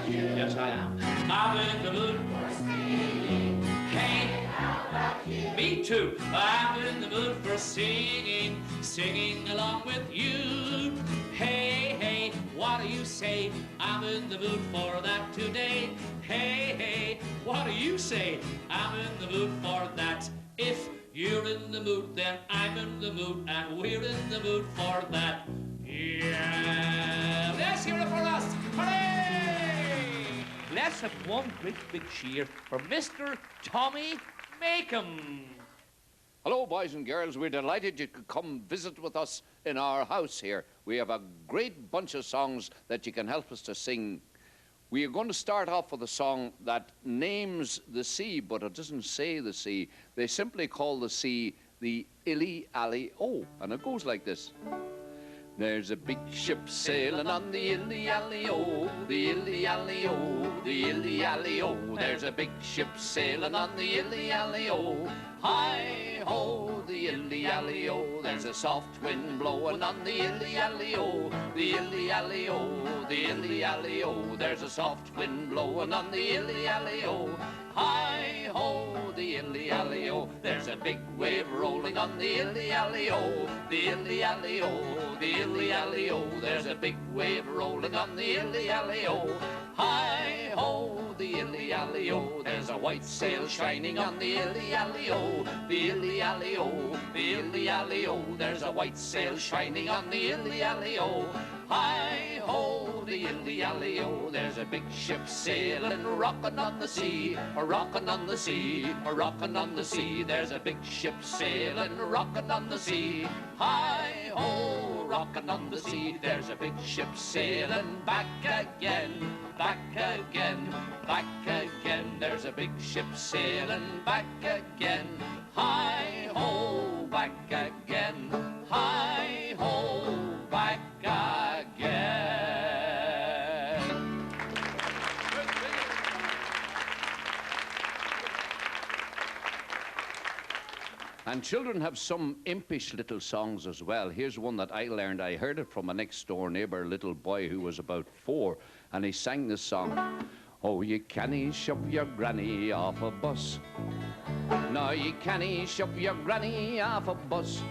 about you? Yes, I am. I'm in the mood For singing. Hey, How about you? me too. I'm in the mood for singing, singing along with you. Hey, hey, what do you say? I'm in the mood for that today. Hey, hey, what do you say? I'm in the mood for that. If you're in the mood, then I'm in the mood, and we're in the mood for that. Yeah, let's hear it for us. Hooray! Let's have one great big cheer for Mr. Tommy Makem. Hello, boys and girls. We're delighted you could come visit with us in our house here. We have a great bunch of songs that you can help us to sing. We are going to start off with a song that names the sea, but it doesn't say the sea. They simply call the sea the Illy-Alley-O, and it goes like this. There's a big ship sailing on the Illy-Alley-O, the Illy-Alley-O, the Illy-Alley-O. There's a big ship sailing on the Illy-Alley-O. Hi-ho, the Illy-Alley-O. There's a soft wind blowing on the Illy-Alley-O, the Illy-Alley-O, the Illy-Alley-O. There's a soft wind blowing on the Illy-Alley-O. Hi-ho, the Illy-Alley-O. There's a big wave rolling on the Illy-Alley-O, the Illy-Alley-O, the Illy-Alley-O. There's a big wave rolling on the Illy-Alley-O. Hi-ho, the Illy-Alley-O. There's a white sail shining on the Illy-Alley-O, the Illy-Alley-O, the Illy-Alley-O. There's a white sail shining on the Illy-Alley-O. Hi-ho, the Illy-Alley-O. There's a big ship sailing, rocking on the sea, rocking on the sea, rocking on the sea. There's a big ship sailing, rocking on the sea. Hi-ho, rocking on the sea. There's a big ship sailing, back again, back again, back again. There's a big ship sailing, back again. Hi-ho, back again. Hi-ho, back again. And children have some impish little songs as well. Here's one that I learned. I heard it from a next-door neighbour, little boy who was about 4, and he sang this song. Oh, you can't shove your granny off a bus. No, you can't shove your granny off a bus.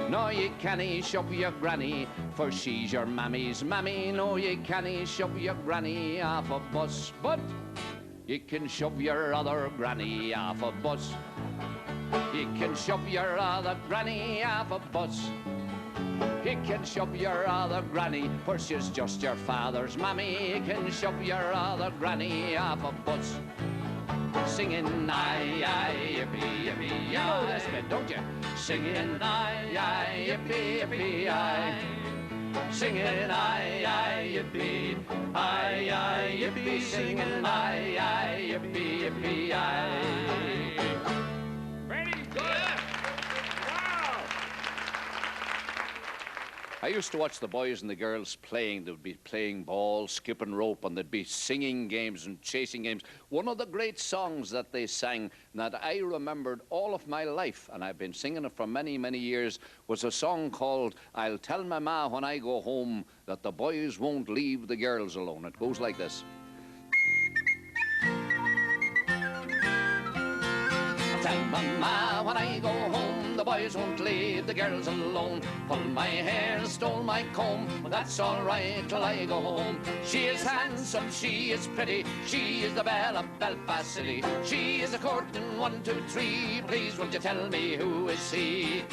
No, you can't shove your granny, for she's your mammy's mammy. No, you can't shove your granny off a bus, but you can shove your other granny off a bus. You can shove your other granny off a bus. You can shove your other granny, for she's just your father's mammy. You can shove your other granny off a bus. Singing aye, aye, yippee, yippee, you know this bit, don't you? Singing aye, aye, yippee, yippee, aye. Singing aye, aye, yippee, aye, aye, yippee. Singing aye, aye, yippee, yippee, aye. Very good. Wow. I used to watch the boys and the girls playing. They would be playing ball, skipping rope, and they'd be singing games and chasing games. One of the great songs that they sang that I remembered all of my life, and I've been singing it for many, many years, was a song called I'll Tell My Ma When I Go Home That the Boys Won't Leave the Girls Alone. It goes like this. Tell my ma when I go home, the boys won't leave the girls alone. Pull my hair, stole my comb, but that's all right till I go home. She is handsome, she is pretty, she is the belle of Belfast City. She is a courting 1, 2, 3. Please won't you tell me who is he?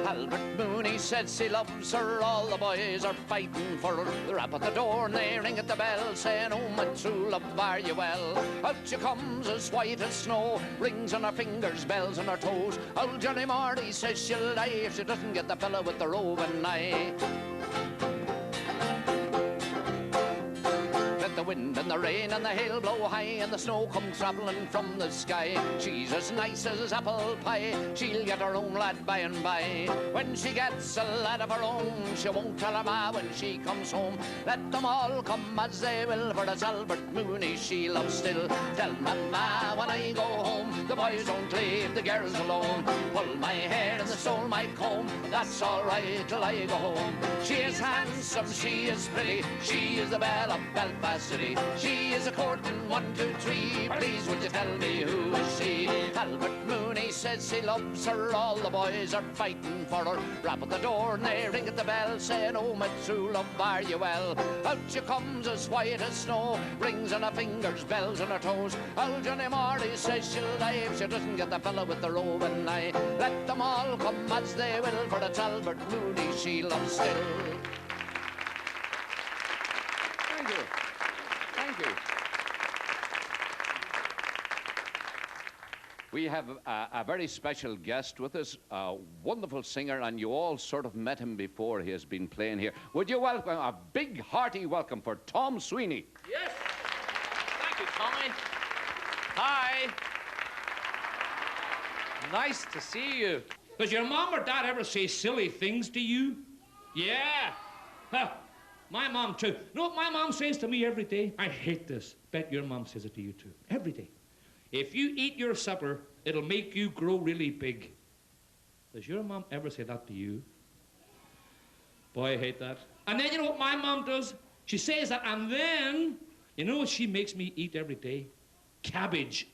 Albert Mooney says he loves her. All the boys are fighting for her. They rap at the door and they ring at the bell, saying, oh, my true love, are you well? Out she comes as white as snow, rings on her fingers, bells on her toes. Old Johnny Marty says she'll die if she doesn't get the fella with the roving eye. Let the wind and the rain and the hail blow high, and the snow comes travelling from the sky. She's as nice as apple pie, she'll get her own lad by and by. When she gets a lad of her own, she won't tell her ma when she comes home. Let them all come as they will, for it's Albert Mooney she loves still. Tell mama when I go home, the boys don't leave the girls alone. Pull my hair and stole my comb, that's all right till I go home. She is handsome, she is pretty, she is the belle of Belfast City. She is a courting 1, 2, 3, please would you tell me who is she? Albert Mooney says he loves her, all the boys are fighting for her. Rap at the door and they ring at the bell, saying, oh my true love, are you well? Out she comes as white as snow, rings on her fingers, bells on her toes. Old Johnny Marley says she'll die if she doesn't get the fella with the roving eye. Let them all come as they will, for it's Albert Mooney she loves still. Thank you. Thank you. We have a very special guest with us, a wonderful singer, and you all sort of met him before. He has been playing here. Would you welcome, a big hearty welcome for Tom Sweeney. Yes. Thank you, Tommy. Hi. Nice to see you. Does your mom or dad ever say silly things to you? Yeah. Huh. My mom, too. You know what my mom says to me every day? I hate this. Bet your mom says it to you, too. Every day. If you eat your supper, it'll make you grow really big. Does your mom ever say that to you? Boy, I hate that. And then you know what my mom does? She says that, and then, you know what she makes me eat every day? Cabbage.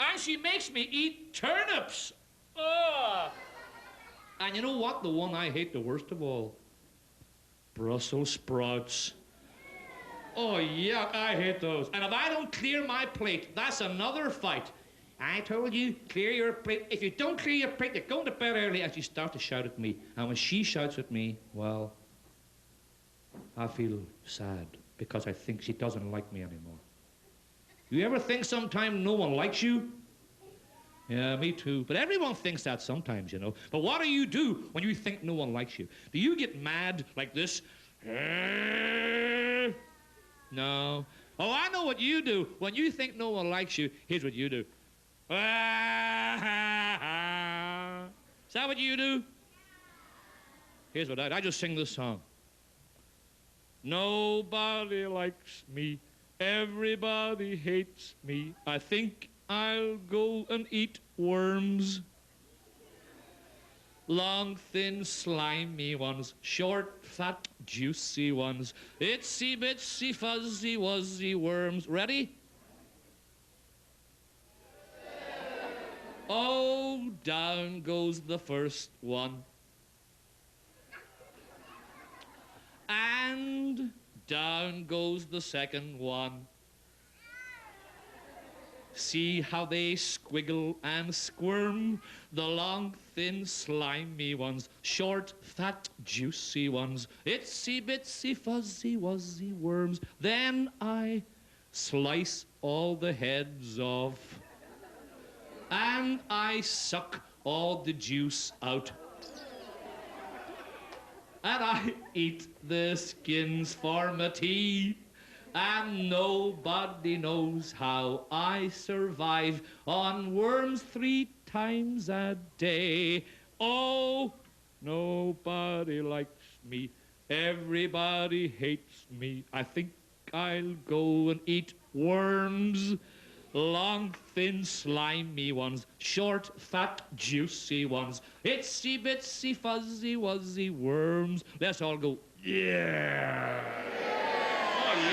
And she makes me eat turnips. And you know what? The one I hate the worst of all? Brussels sprouts. Oh, yuck, I hate those. And if I don't clear my plate, that's another fight. I told you, clear your plate. If you don't clear your plate, you're going to bed early. And she starts to shout at me. And when she shouts at me, well, I feel sad because I think she doesn't like me anymore. You ever think sometime no one likes you? Yeah, me too. But everyone thinks that sometimes, you know. But what do you do when you think no one likes you? Do you get mad like this? No. Oh, I know what you do. When you think no one likes you, here's what you do. Is that what you do? Here's what I just sing this song. Nobody likes me. Everybody hates me. I think I'll go and eat worms. Long, thin, slimy ones, short, fat, juicy ones, itsy, bitsy, fuzzy, wuzzy worms. Ready? Oh, down goes the first one. And down goes the second one. See how they squiggle and squirm, the long, thin, slimy ones, short, fat, juicy ones, itsy, bitsy, fuzzy, wuzzy worms. Then I slice all the heads off, and I suck all the juice out. And I eat the skins for my tea. And nobody knows how I survive on worms 3 times a day. Oh, nobody likes me. Everybody hates me. I think I'll go and eat worms. Long, thin, slimy ones. Short, fat, juicy ones. Itsy, bitsy, fuzzy, wuzzy worms. Let's all go, yeah.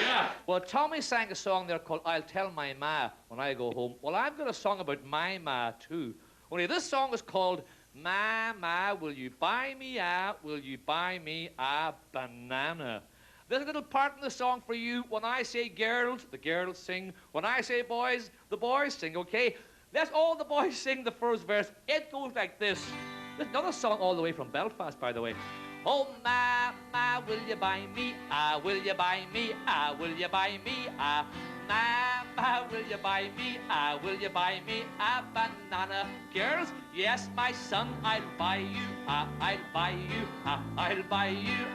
Yeah. Well, Tommy sang a song there called I'll Tell My Ma When I Go Home. Well, I've got a song about my ma, too. Only this song is called Ma, Ma, will you buy me a banana? There's a little part in the song for you. When I say girls, the girls sing. When I say boys, the boys sing, okay? Let's all the boys sing the first verse. It goes like this. There's another song all the way from Belfast, by the way. Oh, ma, ma, will you buy me, will you buy me, will you buy me, ma, ma, will you buy me, will you buy me a banana? Girls, Yes, my son, I'll buy you, I'll buy you, I'll buy you,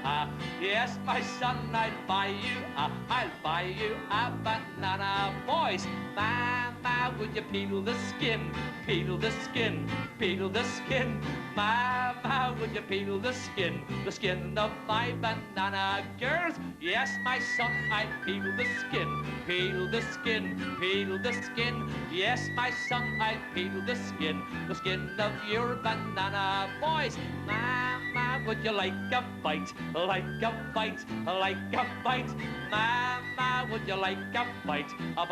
yes, my son, I'll buy you, I'll buy you a banana. Boys, Mama, would you peel the skin, peel the skin, peel the skin? Mama, would you peel the skin of my banana? Girls, yes, my son, I'll peel the skin, peel the skin, peel the skin. Yes, my son, I'll peel the skin of your banana. Boys, Mama, would you like a bite, like a bite, like a bite? Mama, would you like a bite of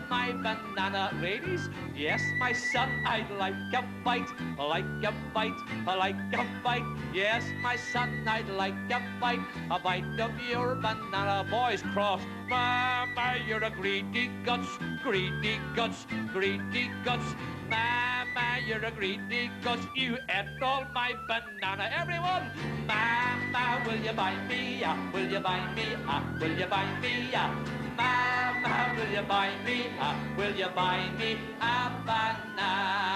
my banana? Ladies, yes, my son, I'd like a bite, like a bite, like a bite. Yes, my son, I'd like a bite of your banana. Boys, cross. Mama, you're a greedy guts, greedy guts, greedy guts. Mama, you're a greedy guts, you ate all my banana. Everyone, Mama, will you buy me, will you buy me, will you buy me, Mama, will you buy me, will you buy me a banana?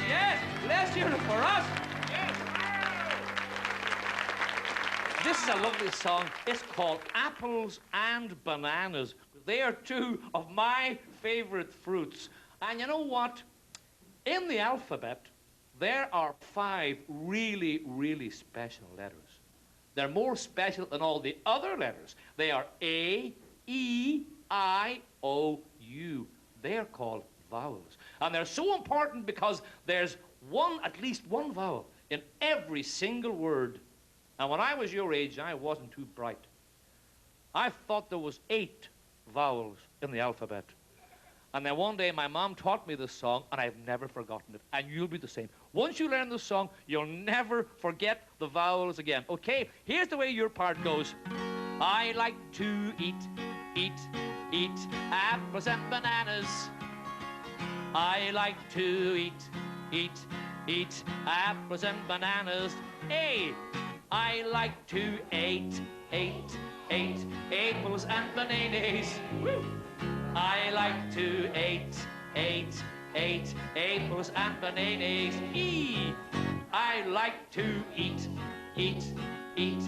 Yes, let's hear it for us. This is a lovely song. It's called Apples and Bananas. They are two of my favorite fruits. And you know what? In the alphabet, there are 5 really, really special letters. They're more special than all the other letters. They are A, E, I, O, U. They're called vowels. And they're so important because there's at least one vowel in every single word. And when I was your age, I wasn't too bright. I thought there was 8 vowels in the alphabet. And then one day my mom taught me this song, and I've never forgotten it. And you'll be the same. Once you learn this song, you'll never forget the vowels again. Okay, here's the way your part goes. I like to eat, eat, eat apples and bananas. I like to eat, eat, eat apples and bananas. A. I like to eat, eat, eat apples and bananas. Woo. I like to eat, eat, eat apples and bananas. E. I like to eat, eat, eat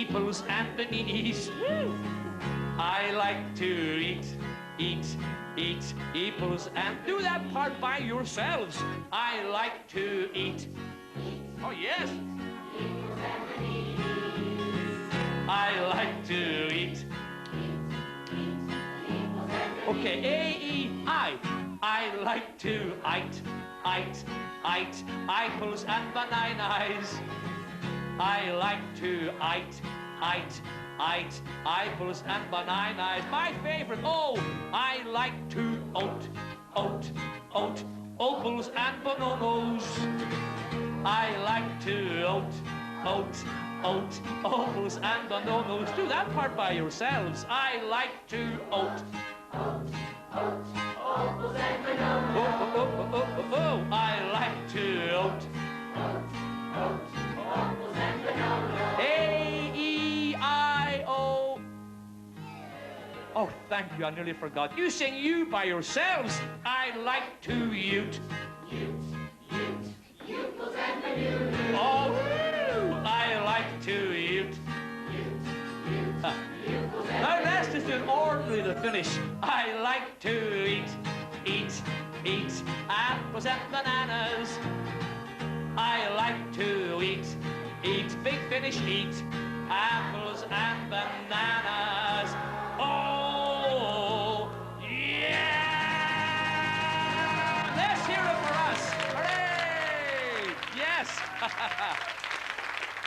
apples and bananas. Woo. I like to eat, eat, eat apples and do that part by yourselves. I like to eat. Oh yes. I like to eat. Okay, A-E-I. I like to eat, apples and bananas. I like to eat, apples and bananas. My favorite, oh, I like to oat, opals and bananas. I like to oat, opals and bananas. Do that part by yourselves. I like to oat, opals and bananas. I like to oat, opals and bananas. A-E-I-O. Oh, thank you, I nearly forgot. You sing you by yourselves. I like to ute. Upals and bananas. Oh, I like to ute. Now let's just do it orderly to finish. I like to eat apples and bananas. I like to eat, big finish, eat apples and bananas. Oh, yeah! Let's hear it for us. Hooray! Yes!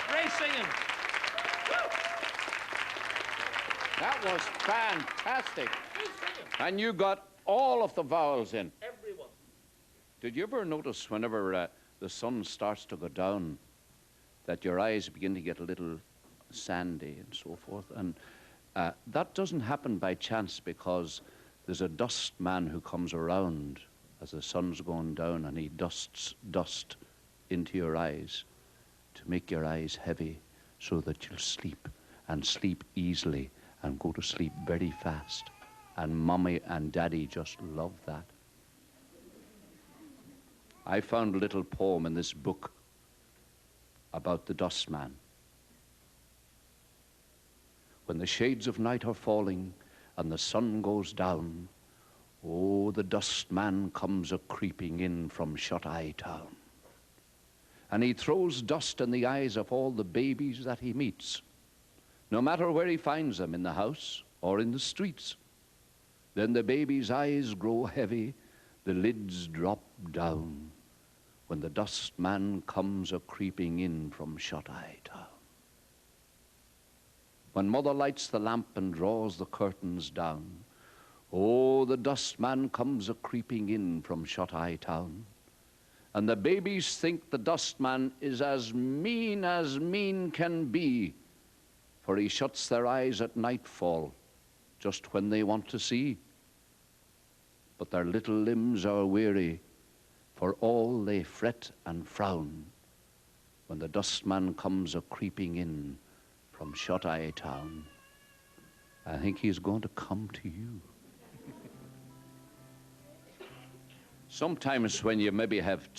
Great singing. Woo! That was fantastic. Good singing. And you got all of the vowels in. Everyone. Did you ever notice whenever the sun starts to go down that your eyes begin to get a little sandy and so forth? And that doesn't happen by chance, because there's a dust man who comes around as the sun's going down, and he dusts dust into your eyes to make your eyes heavy so that you'll sleep, and sleep easily, and go to sleep very fast. And Mommy and Daddy just love that. I found a little poem in this book about the dustman. When the shades of night are falling and the sun goes down, oh, the dustman comes a-creeping in from Shut-Eye Town. And he throws dust in the eyes of all the babies that he meets, no matter where he finds them, in the house or in the streets. Then the babies' eyes grow heavy, the lids drop down, when the dustman comes a-creeping in from Shut-Eye Town. When mother lights the lamp and draws the curtains down, oh, the dustman comes a-creeping in from Shut-Eye Town. And the babies think the dustman is as mean can be, for he shuts their eyes at nightfall, just when they want to see. But their little limbs are weary, for all they fret and frown, when the dustman comes a-creeping in from Shut-Eye Town. I think he's going to come to you. Sometimes when you maybe have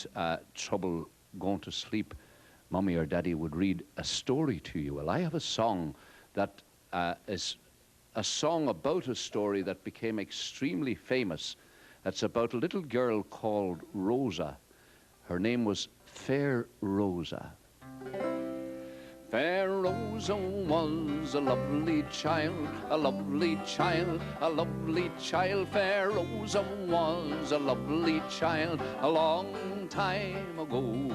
trouble going to sleep, Mommy or Daddy would read a story to you. Well, I have a song that is a song about a story that became extremely famous. It's about a little girl called Rosa. Her name was Fair Rosa. Fair Rosa was a lovely child, a lovely child, a lovely child. Fair Rosa was a lovely child a long time ago.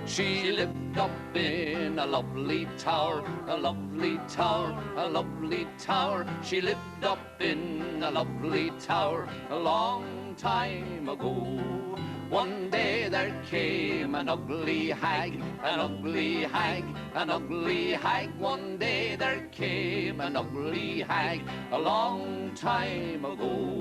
She lived up in a lovely tower, a lovely tower, a lovely tower. She lived up in a lovely tower a long time ago. One day there came an ugly hag, an ugly hag, an ugly hag. One day there came an ugly hag a long time ago.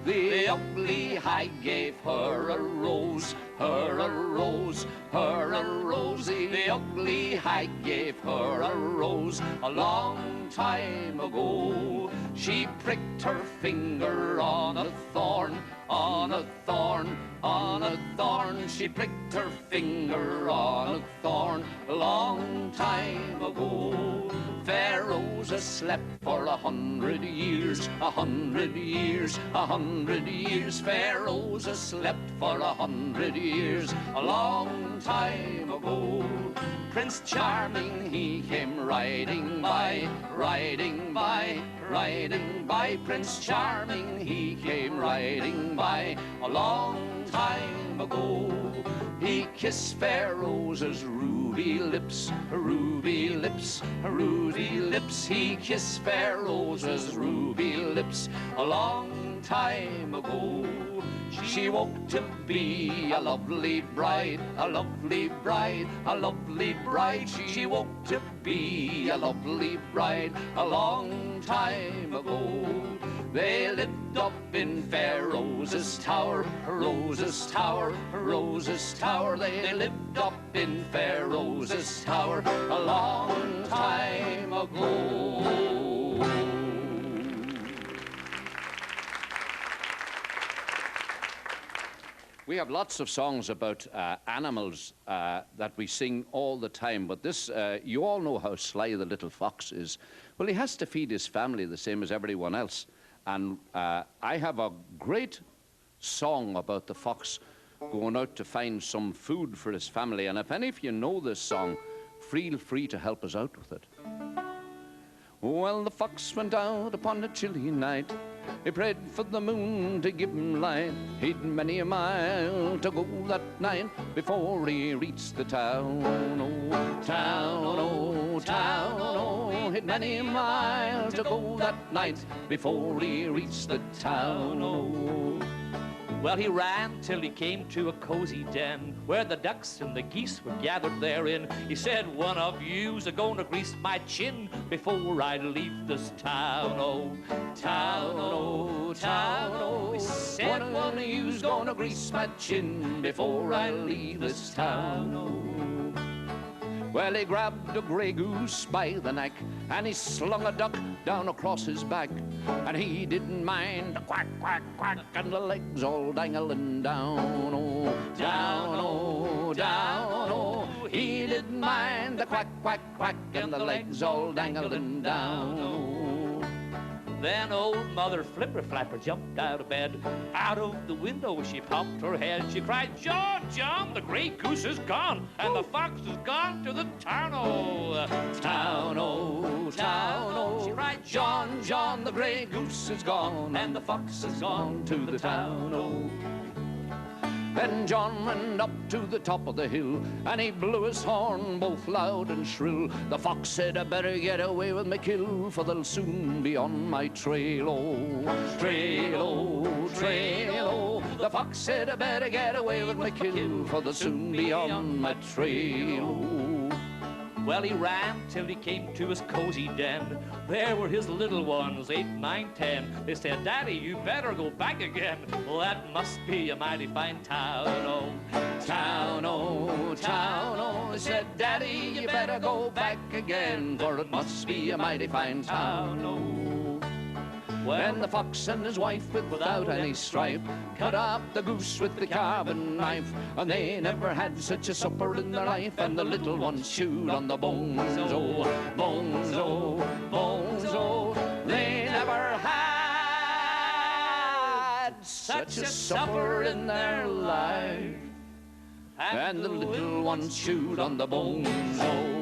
The ugly hag gave her a rose, her a rose, her a rose. The ugly hag gave her a rose a long time ago. She pricked her finger on a thorn, on a thorn, on a thorn. She pricked her finger on a thorn a long time ago. Fair Rosa slept for 100 years, 100 years, 100 years. Fair Rosa slept for 100 years a long time ago. Prince Charming, he came riding by, riding by, riding by. Prince Charming, he came riding by a long time ago. He kissed Fair Rosa's ruby lips, ruby lips, ruby lips. He kissed Fair Rosa's ruby lips a long time ago. She woke to be a lovely bride, a lovely bride, a lovely bride. She woke to be a lovely bride a long time ago. They lived up in Fair Rosa's tower, Rosa's tower, Rosa's tower. They lived up in Fair Rosa's tower a long time ago. We have lots of songs about animals that we sing all the time, but this, you all know how sly the little fox is. Well, he has to feed his family the same as everyone else. And I have a great song about the fox going out to find some food for his family. And if any of you know this song, feel free to help us out with it. Well, the fox went out upon a chilly night. He prayed for the moon to give him light. He'd many a mile to go that night before he reached the town. Oh, town, oh, town, oh. He'd many a mile to go that night before he reached the town. Oh. Well, he ran till he came to a cozy den where the ducks and the geese were gathered therein. He said, one of you's a-gonna grease my chin before I leave this town. Oh, town, oh, town, oh. He said, one of you's gonna grease my chin before I leave this town. Oh. Well, he grabbed a grey goose by the neck and he slung a duck down across his back. and he didn't mind the quack, quack, quack, and the legs all dangling down, oh, down, oh, down, oh. He didn't mind the quack, quack, quack, and the legs all dangling down, oh. Then old Mother Flipper Flapper jumped out of bed. Out of the window she popped her head. She cried, John, John, the gray goose is gone, and the fox is gone to the town, oh. Town, oh, town, oh. She cried, John, John, the gray goose is gone, and the fox is gone to the town, oh. Then John went up to the top of the hill, and he blew his horn both loud and shrill. The fox said, I better get away with my kill, for they'll soon be on my trail, oh. Trail, oh, trail, oh. The fox said, I better get away with my kill, for they'll soon be on my trail, oh. Well, he ran till he came to his cozy den. There were his little ones, 8, 9, 10. They said, Daddy, you better go back again. Well, that must be a mighty fine town, oh. Town, oh, town, oh. They said, Daddy, you better go back again, for it must be a mighty fine town, oh. When the fox and his wife, without any strife, cut up the goose with the carving knife, and they never had such a supper in their life, and the little ones chewed on the bones, oh, bones, oh, bones, oh. They never had such a supper in their life, and the little ones chewed on the bones, oh.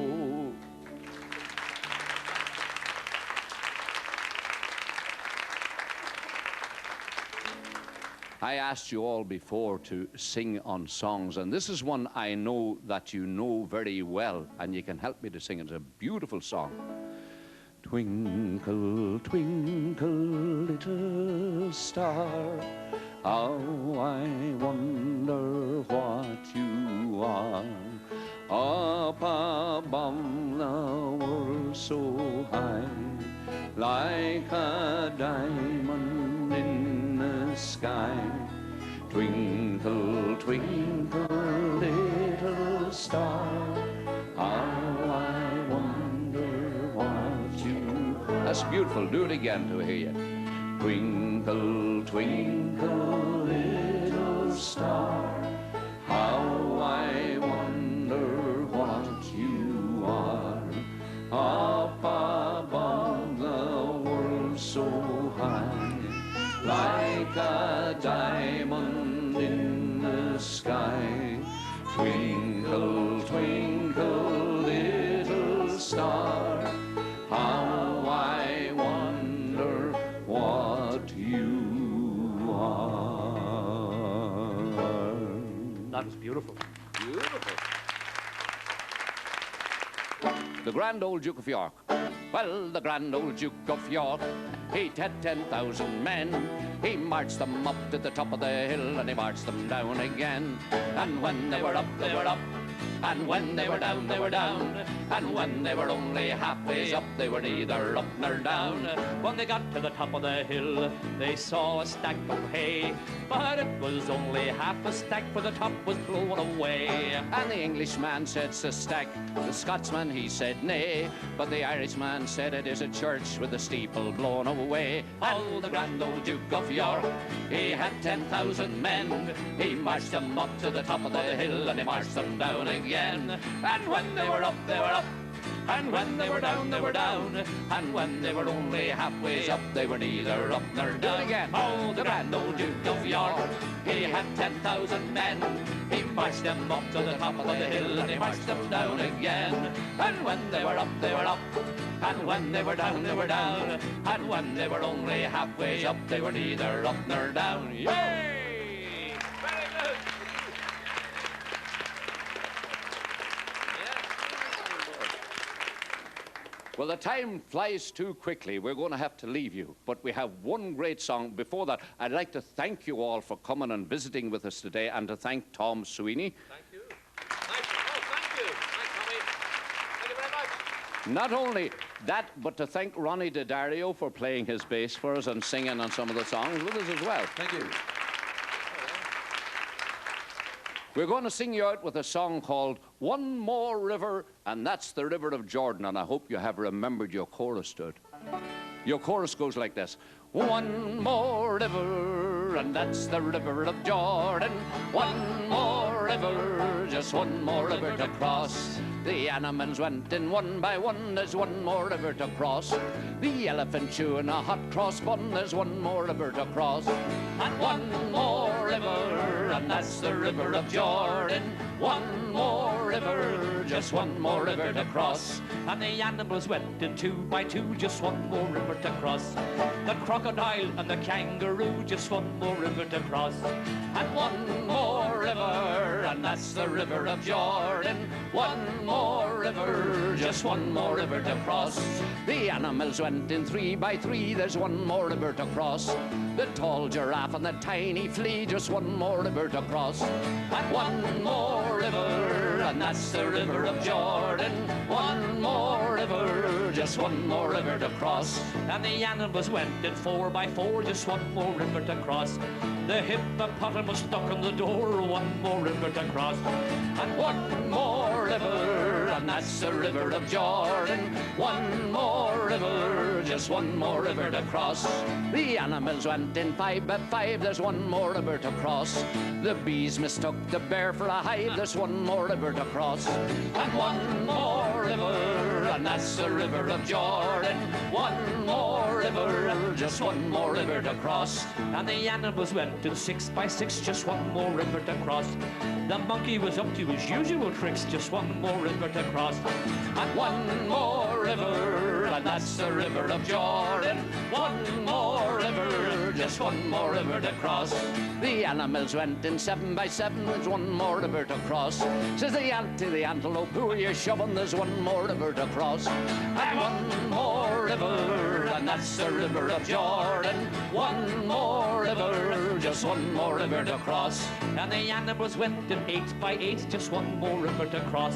I asked you all before to sing on songs, and this is one I know that you know very well, and you can help me to sing it. It's a beautiful song. Twinkle, twinkle, little star, how I wonder what you are. Up above the world so high, like a diamond in the sky. Twinkle, twinkle, little star, how I wonder what you... That's beautiful. Do it again to hear you. Twinkle, twinkle, little star, how I wonder what you are. Up above the world so high, like a diamond in the sky. Twinkle, twinkle, little star, how I wonder what you are. That was beautiful. Beautiful. The grand old Duke of York. Well, the grand old Duke of York, he'd had 10,000 men. He marched them up to the top of the hill, and he marched them down again. And when they were up, they were up. And when they were down, they were down. And when they were only halfway up, they were neither up nor down. When they got to the top of the hill, they saw a stack of hay, but it was only half a stack, for the top was blown away. And the Englishman said it's a stack, the Scotsman he said nay, but the Irishman said it is a church with the steeple blown away. Oh, the grand old Duke of York, he had 10,000 men. He marched them up to the top of the hill, and he marched them down again. And when they were up, they were up. And when they were down, they were down. And when they were only halfway up, they were neither up nor down. Again. Oh, the grand old Duke of York, he had 10,000 men. He marched them up to the top of the hill, and he marched them down again. And when they were up, they were up. And when they were down, they were down. And when they were only halfway up, they were neither up nor down. Yay! Very good. Well, the time flies too quickly. We're going to have to leave you. But we have one great song. Before that, I'd like to thank you all for coming and visiting with us today, and to thank Tom Sweeney. Thank you. Thank you. Thanks, Tommy. Thank you very much. Not only that, but to thank Ronnie DiDario for playing his bass for us and singing on some of the songs with us as well. Thank you. We're going to sing you out with a song called One More River, and that's the River of Jordan, and I hope you have remembered your chorus to it. Your chorus goes like this. One more river, and that's the river of Jordan. One more river, just one more river to cross. The animals went in one by one, there's one more river to cross. The elephant chewing a hot cross bun, there's one more river to cross. And one more river, and that's the river of Jordan. One more river, just one more river to cross. And the animals went in two by two, just one more river to cross. The crocodile and the kangaroo, just one more river to cross. And one more river, and that's the river of Jordan. One more river, just one more river to cross. The animals went in three by three, there's one more river to cross. The tall giraffe and the tiny flea, just one more river to cross. And one more river, and that's the river of Jordan. One more river, just one more river to cross. And the animals went in four by four, just one more river to cross. The hippopotamus stuck on the door, one more river to cross. And one more river, and that's the river of Jordan. One more river, just one more river to cross. The animals went in five by five, there's one more river to cross. The bees mistook the bear for a hive, there's one more river to cross. And one more river, and that's the river of Jordan. One more river, just one more river to cross. And the animals went in six by six, just one more river to cross. The monkey was up to his usual tricks, just one more river to cross. And one more river, and that's the river of Jordan. One more river, just one more river to cross. The animals went in seven by seven, there's one more river to cross. Says the ant to the antelope, who are you shoving? There's one more river to cross. And one more river, and that's the river of Jordan. One more river, just one more river to cross. And the animals went in eight by eight, just one more river to cross.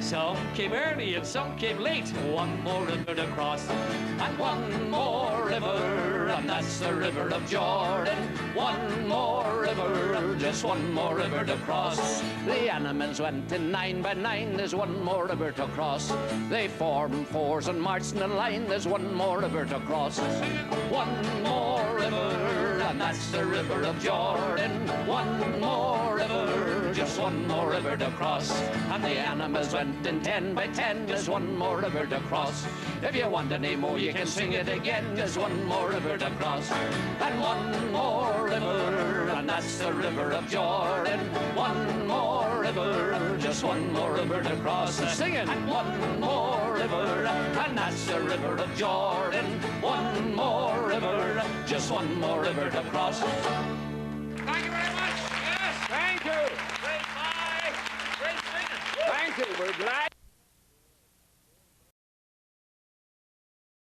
Some came early and some came late, one more river to cross. And one more river, and that's the river of Jordan. One more river, just one more river to cross. The animals went in nine by nine, there's one more river to cross. They formed fours and marched in a line, there's one more river to cross. One more river, and that's the river of Jordan. One more river, just one more river to cross. And the animals went in 10 by 10, there's one more river to cross. If you want any more, you can sing it again, there's one more river to cross. And one more river, and that's the river of Jordan. One more river, just one more river to cross. Sing it! And one more river, and that's the river of Jordan. One more river, just one more river to cross. Thank you very much. Yes, thank you. Great pie. Great singing. Thank you. We're glad.